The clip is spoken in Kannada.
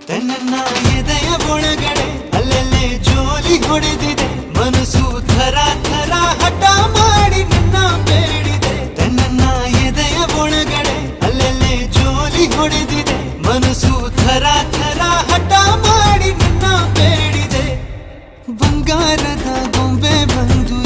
ತನ್ನ ಎದೆಯ ಒಳಗಡೆ ಅಲ್ಲಲ್ಲೇ ಜೋಲಿ ಹೊಡೆದಿದೆ ಮನಸ್ಸು ಥರ ಥರ ಹಠ ಮಾಡಿ ನಿನ್ನ ಬೇಡಿದೆ ತನ್ನ ಎದೆಯ ಒಳಗಡೆ ಅಲ್ಲಲ್ಲೇ ಜೋಲಿ ಹೊಡೆದಿದೆ ಮನಸ್ಸು ಥರ ಥರ ಹಠ ಮಾಡಿ ನಿನ್ನ ಬೇಡಿದೆ ಬಂಗಾರದ ಗೊಂಬೆ ಬಂದು